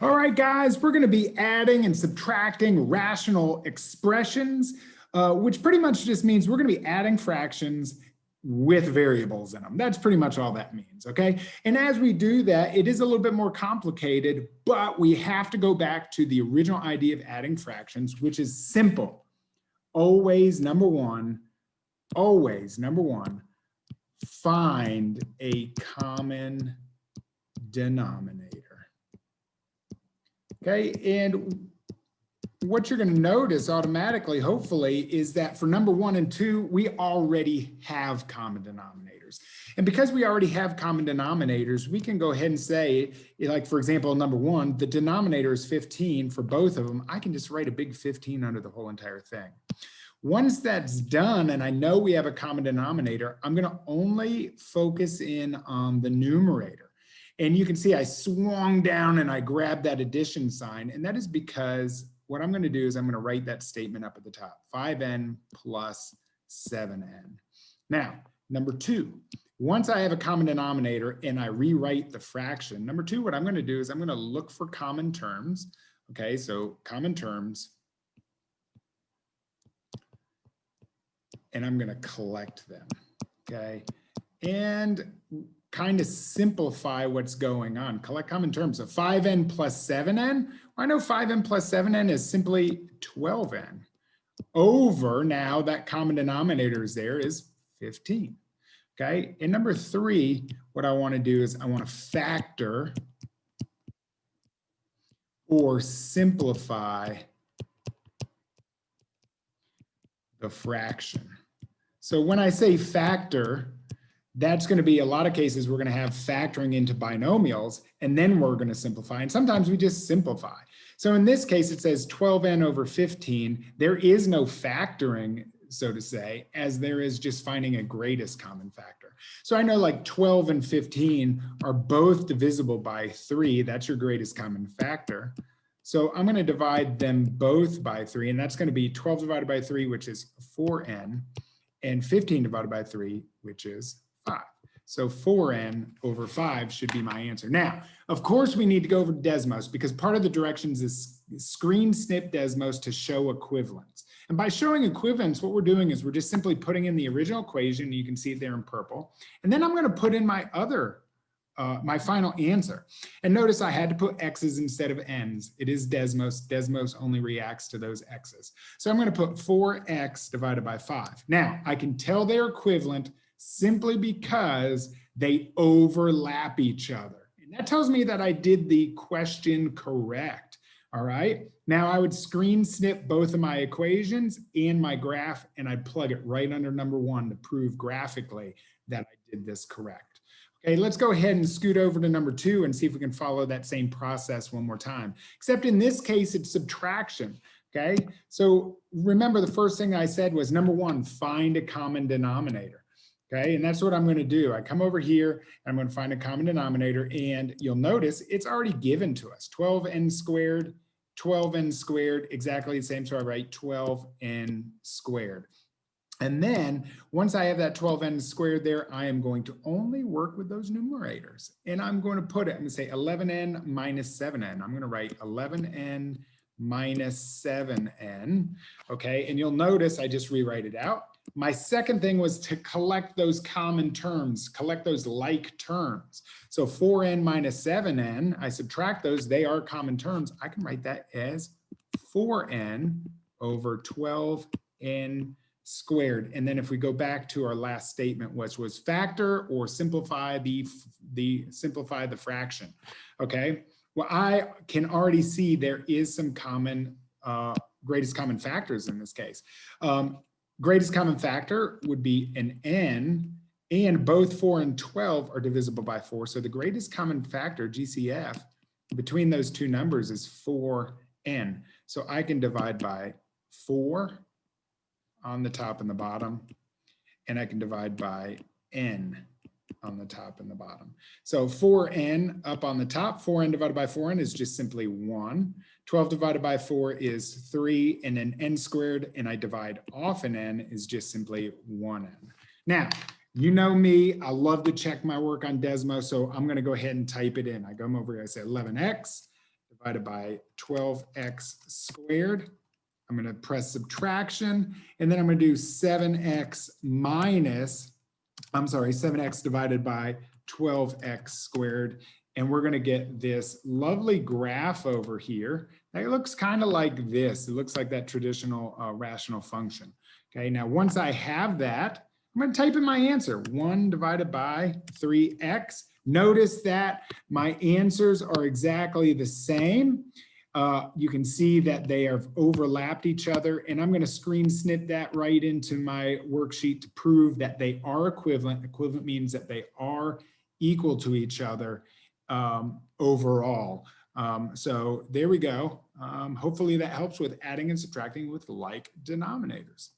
All right, guys, we're going to be adding and subtracting rational expressions, which pretty much just means we're going to be adding fractions with variables in them. That's pretty much all that means, okay? And as we do that, it is a little bit more complicated, but we have to go back to the original idea of adding fractions, which is simple. Always, number one, find a common denominator. Okay, and what you're going to notice automatically, hopefully, is that for number 1 and 2, we already have common denominators. And because we already have common denominators, we can go ahead and say, like, for example, number 1, the denominator is 15 for both of them. I can just write a big 15 under the whole entire thing. Once that's done, and I know we have a common denominator, I'm going to only focus in on the numerator. And you can see I swung down and I grabbed that addition sign. And that is because what I'm going to do is I'm going to write that statement up at the top, 5n plus 7n. Now, number 2, once I have a common denominator and I rewrite the fraction, number 2, what I'm going to do is I'm going to look for common terms. Okay, so common terms. And I'm going to collect them. Okay, and kind of simplify what's going on. Collect common terms. So 5n plus 7n, well, I know 5n plus 7n is simply 12n. Over, now that common denominator is there, is 15. Okay, and number 3, what I want to do is I want to factor or simplify the fraction. So when I say factor, that's going to be a lot of cases we're going to have factoring into binomials, and then we're going to simplify. And sometimes we just simplify. So in this case, it says 12n over 15. There is no factoring, so to say, as there is just finding a greatest common factor. So I know like 12 and 15 are both divisible by 3. That's your greatest common factor. So I'm going to divide them both by 3, and that's going to be 12 divided by 3, which is 4n, and 15 divided by 3, which is 5. So 4n over 5 should be my answer. Now, of course, we need to go over Desmos because part of the directions is screen snip Desmos to show equivalence. And by showing equivalence, what we're doing is we're just simply putting in the original equation. You can see it there in purple. And then I'm going to put in my my final answer. And notice I had to put x's instead of n's. It is Desmos. Desmos only reacts to those x's. So I'm going to put 4x divided by 5. Now, I can tell they're equivalent simply because they overlap each other. And that tells me that I did the question correct. All right. Now I would screen snip both of my equations and my graph, and I'd plug it right under number 1 to prove graphically that I did this correct. Okay, let's go ahead and scoot over to number 2 and see if we can follow that same process one more time. Except in this case, it's subtraction. Okay, so remember the first thing I said was number 1, find a common denominator. Okay, and that's what I'm going to do. I come over here, and I'm going to find a common denominator, and you'll notice it's already given to us. 12n squared, exactly the same. So I write 12n squared. And then once I have that 12n squared there, I am going to only work with those numerators. And I'm going to put it, I'm going to say 11n minus 7n. I'm going to write 11n minus 7n. Okay, and you'll notice I just rewrite it out. My second thing was to collect those common terms, collect those like terms. So 4n minus 7n, I subtract those, they are common terms. I can write that as 4n over 12n squared. And then if we go back to our last statement, which was factor or simplify the fraction. Okay, well, I can already see there is some common greatest common factors in this case. Greatest common factor would be an n, and both 4 and 12 are divisible by 4. So the greatest common factor, GCF, between those two numbers is 4n. So I can divide by 4 on the top and the bottom, and I can divide by n on the top and the bottom. So 4n up on the top, 4n divided by 4n is just simply 1. 12 divided by 4 is 3, and then n squared, and I divide off an n, is just simply 1n. Now, you know me, I love to check my work on Desmos, so I'm going to go ahead and type it in. I come over here, I say 11x divided by 12x squared. I'm going to press subtraction, and then I'm going to do 7x divided by 12x squared. And we're going to get this lovely graph over here. That looks kind of like this. It looks like that traditional rational function. Okay, now once I have that, I'm going to type in my answer, 1 divided by 3x. Notice that my answers are exactly the same. You can see that they have overlapped each other, and I'm going to screen snip that right into my worksheet to prove that they are equivalent. Equivalent means that they are equal to each other overall. So there we go. Hopefully that helps with adding and subtracting with like denominators.